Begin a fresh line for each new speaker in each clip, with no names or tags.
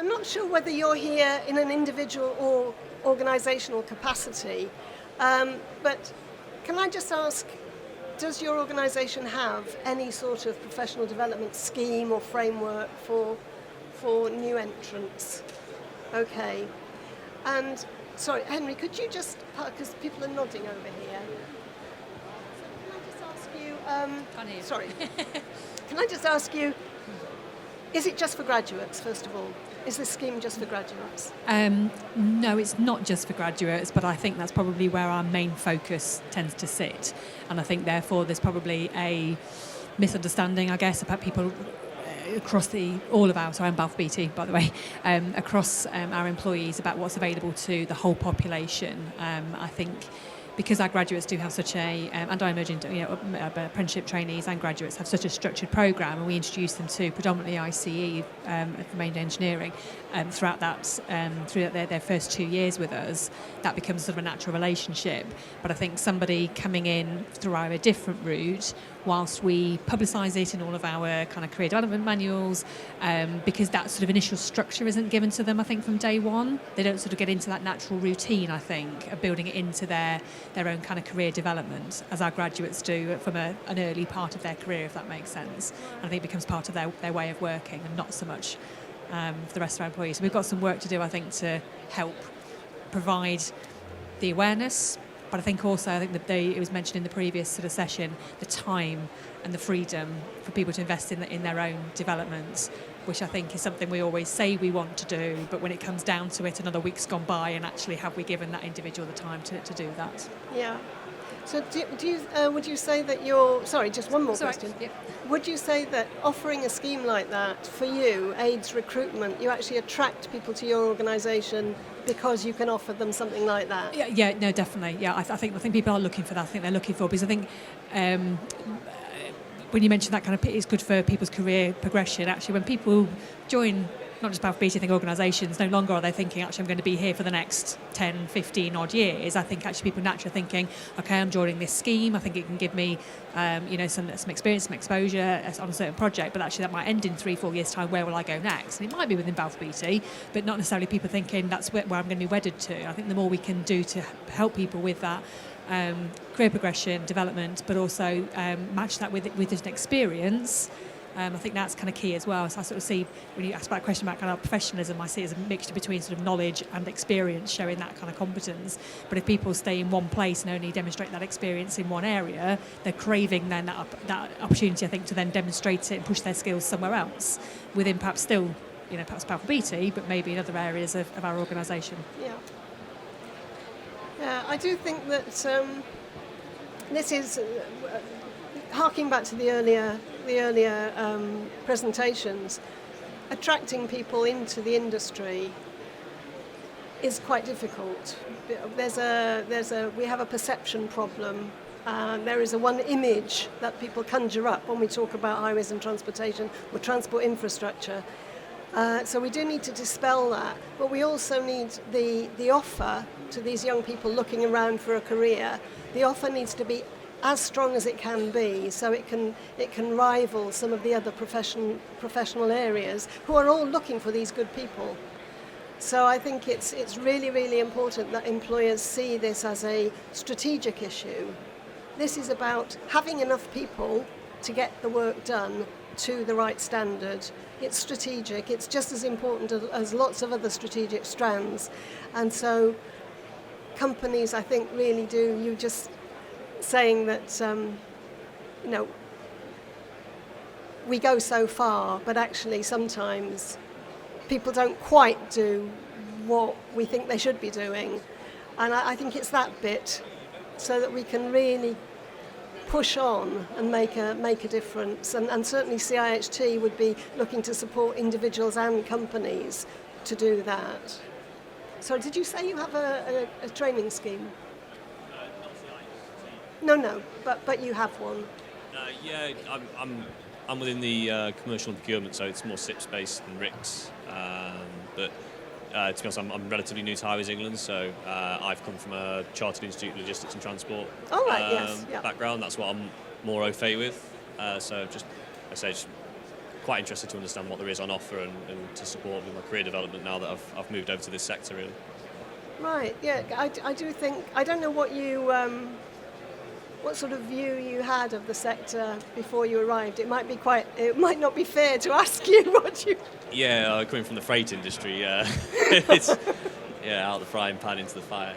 I'm not sure whether you're here in an individual or organisational capacity, but can I just ask, does your organisation have any sort of professional development scheme or framework for new entrants? Okay. And, sorry, Henry, could you just, because people are nodding over here. So can I just ask you,
Can't hear you.
sorry, can I just ask you, is it just for graduates, first of all? Is this scheme just for graduates?
No, it's not just for graduates, but I think that's probably where our main focus tends to sit. And I think, therefore, there's probably a misunderstanding, I guess, about people across all of our, sorry, I'm Balfour BT, by the way, across our employees about what's available to the whole population. I think because our graduates do have such a, and our emerging, apprenticeship trainees and graduates have such a structured programme, and we introduce them to predominantly ICE, main engineering, throughout their first 2 years with us, that becomes sort of a natural relationship. But I think somebody coming in through a different route, whilst we publicise it in all of our kind of career development manuals, because that sort of initial structure isn't given to them, I think, from day one. They don't sort of get into that natural routine, I think, of building it into their own kind of career development, as our graduates do from an early part of their career, if that makes sense. And I think it becomes part of their way of working, and not so much for the rest of our employees. So we've got some work to do, I think, to help provide the awareness. But I think that it was mentioned in the previous sort of session, the time and the freedom for people to invest in their own development, which I think is something we always say we want to do, but when it comes down to it, another week's gone by, and actually have we given that individual the time to do that?
Yeah. So would you say that sorry, just one more question.
Yeah.
Would you say that offering a scheme like that for you aids recruitment? You actually attract people to your organisation because you can offer them something like that?
Yeah, no, definitely. Yeah, I think people are looking for that. I think they're looking for, because I think when you mention that kind of, it's good for people's career progression. Actually, when people join, not just Balfour Beatty, I think organisations, no longer are they thinking, actually, I'm going to be here for the next 10, 15 odd years. I think actually people naturally are thinking, okay, I'm joining this scheme. I think it can give me, some experience, some exposure on a certain project, but actually that might end in 3-4 years' time. Where will I go next? And it might be within Balfour Beatty, but not necessarily people thinking that's where I'm going to be wedded to. I think the more we can do to help people with that career progression, development, but also match that with an experience. I think that's kind of key as well. So I sort of see, when you ask about a question about kind of professionalism, I see it as a mixture between sort of knowledge and experience, showing that kind of competence. But if people stay in one place and only demonstrate that experience in one area, they're craving then that opportunity, I think, to then demonstrate it and push their skills somewhere else, within perhaps still, perhaps Balfour Beatty, but maybe in other areas of our organisation.
Yeah. Yeah, I do think that this is, harking back to the earlier presentations, attracting people into the industry is quite difficult. We have a perception problem. There is one image that people conjure up when we talk about highways and transportation or transport infrastructure. So we do need to dispel that, but we also need the offer to these young people looking around for a career. The offer needs to be as strong as it can be, so it can rival some of the other professional areas who are all looking for these good people. So I think it's really, really important that employers see this as a strategic issue. This is about having enough people to get the work done to the right standard. It's strategic. It's just as important as lots of other strategic strands. And so companies, I think, really do. You just saying that, we go so far, but actually sometimes people don't quite do what we think they should be doing. And I think it's that bit, so that we can really push on and make a difference. And certainly CIHT would be looking to support individuals and companies to do that. So did you say you have a training scheme? No, but you have one.
Yeah, I'm within the commercial and procurement, so it's more SIPS based than RICS. But to be honest, I'm relatively new to Highways England, so I've come from a Chartered Institute of Logistics and Transport
yes, yeah.
background. That's what I'm more au fait with. So just quite interested to understand what there is on offer and to support with my career development now that I've moved over to this sector, really.
Right, yeah, I do think, I don't know what you, what sort of view you had of the sector before you arrived. It might not be fair to ask you what you...
Yeah, coming from the freight industry, it's out of the frying pan into the fire.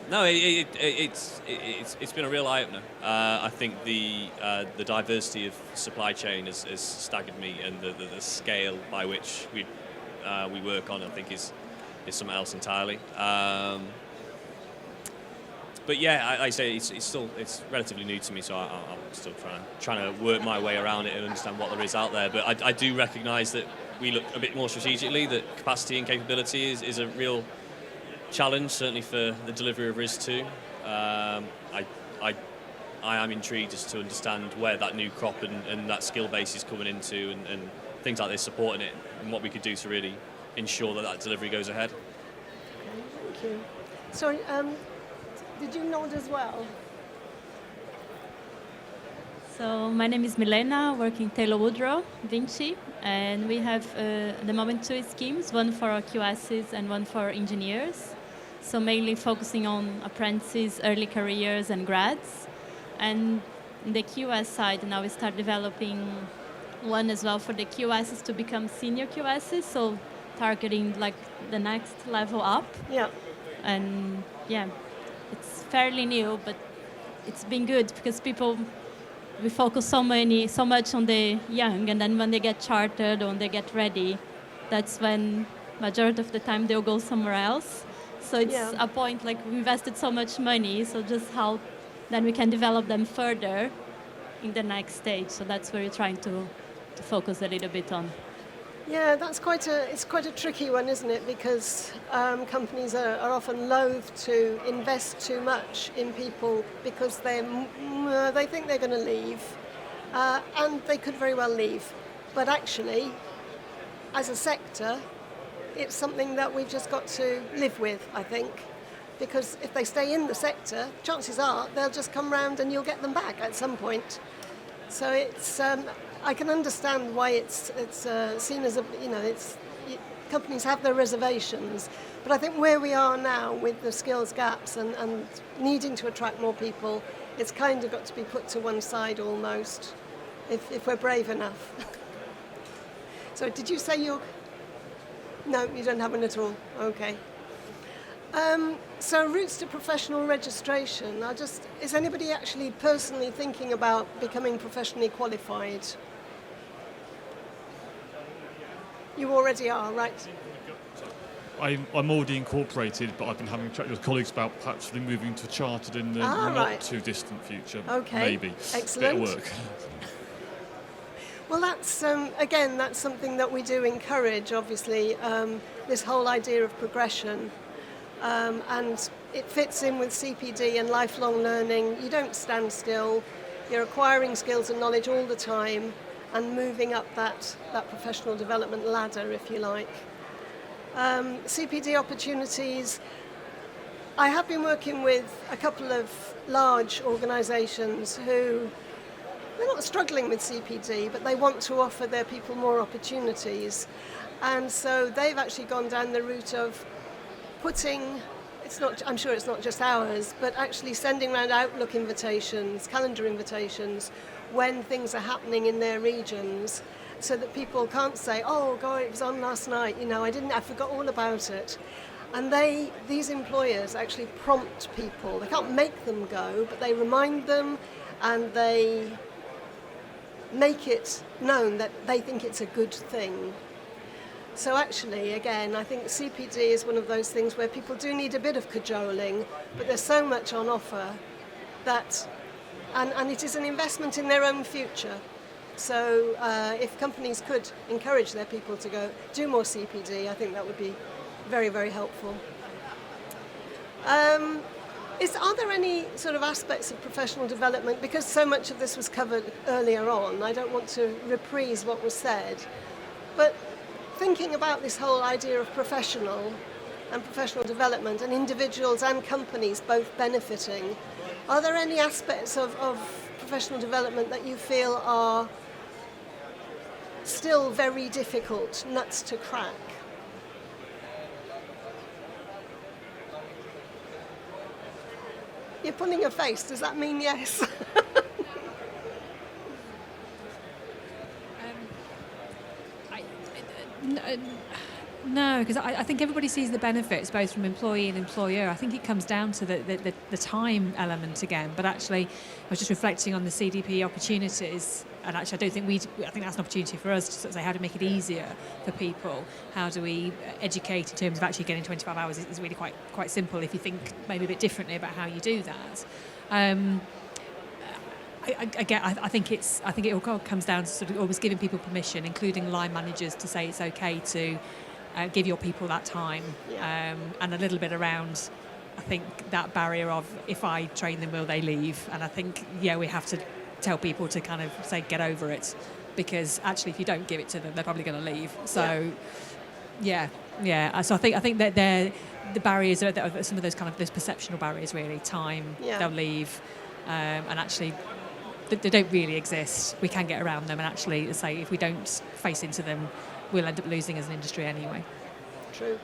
No, it's been a real eye-opener. I think the diversity of supply chain has staggered me, and the scale by which we work on, I think, is something else entirely. But yeah, I say it's relatively new to me, so I'm still trying to work my way around it and understand what there is out there. But I do recognise that we look a bit more strategically, that capacity and capability is a real challenge, certainly for the delivery of RIS2. I am intrigued as to understand where that new crop and that skill base is coming into, and things like this supporting it, and what we could do to really ensure that delivery goes ahead.
Okay, thank you. Sorry, did you nod as well?
So my name is Milena, working Taylor Woodrow, Vinci, and we have at the moment 2 schemes, one for our QSs and one for engineers. So mainly focusing on apprentices, early careers and grads. And in the QS side now we start developing one as well for the QSs to become senior QSs, so targeting like the next level up.
Yeah.
And yeah, it's fairly new, but it's been good because we focus so much on the young, and then when they get chartered or when they get ready, that's when majority of the time they'll go somewhere else. So it's a point, like, we invested so much money, so just how then we can develop them further in the next stage. So that's where we're trying to focus a little bit on.
Yeah, it's quite a tricky one, isn't it? Because companies are often loath to invest too much in people because they think they're going to leave, and they could very well leave. But actually, as a sector, it's something that we've just got to live with, I think. Because if they stay in the sector, chances are they'll just come round and you'll get them back at some point. So it's... I can understand why it's seen as companies have their reservations, but I think where we are now with the skills gaps and needing to attract more people, it's kind of got to be put to one side almost, if we're brave enough. So did you say you're... No, you don't have one at all. Okay. So routes to professional registration. Is anybody actually personally thinking about becoming professionally qualified? You already are, right?
I'm already incorporated, but I've been having a chat with colleagues about perhaps moving to chartered in the not too distant future.
Okay.
Maybe.
Excellent.
Bit of work.
Well, that's again, that's something that we do encourage, obviously, this whole idea of progression. And it fits in with CPD and lifelong learning. You don't stand still. You're acquiring skills and knowledge all the time and moving up that professional development ladder, if you like. CPD opportunities. I have been working with a couple of large organisations who, they're not struggling with CPD, but they want to offer their people more opportunities. And so they've actually gone down the route of putting, I'm sure it's not just ours, but actually sending around Outlook invitations, calendar invitations, when things are happening in their regions, so that people can't say, oh God, it was on last night, I forgot all about it. And these employers actually prompt people. They can't make them go, but they remind them, and they make it known that they think it's a good thing. So actually, again, I think CPD is one of those things where people do need a bit of cajoling, but there's so much on offer that, and it is an investment in their own future. So if companies could encourage their people to go do more CPD, I think that would be very, very helpful. Are there any sort of aspects of professional development, because so much of this was covered earlier on, I don't want to reprise what was said, but thinking about this whole idea of professional and professional development and individuals and companies both benefiting, are there any aspects of professional development that you feel are still very difficult nuts to crack. You're pulling a face, does that mean yes?
No, because I think everybody sees the benefits both from employee and employer. I think it comes down to the time element again. But actually, I was just reflecting on the CDP opportunities, and actually, I think that's an opportunity for us to sort of say how to make it easier for people. How do we educate in terms of actually getting 25 hours is really quite simple if you think maybe a bit differently about how you do that. I think it all comes down to sort of always giving people permission, including line managers, to say it's okay to give your people that time, and a little bit around, I think, that barrier of if I train them, will they leave? And I think, we have to tell people to kind of say, get over it, because actually if you don't give it to them, they're probably going to leave. So, So I think that the barriers are some of those kind of those perceptual barriers, really. Time, they'll leave, and actually they don't really exist. We can get around them, and actually, say if we don't face into them, we'll end up losing as an industry anyway.
True.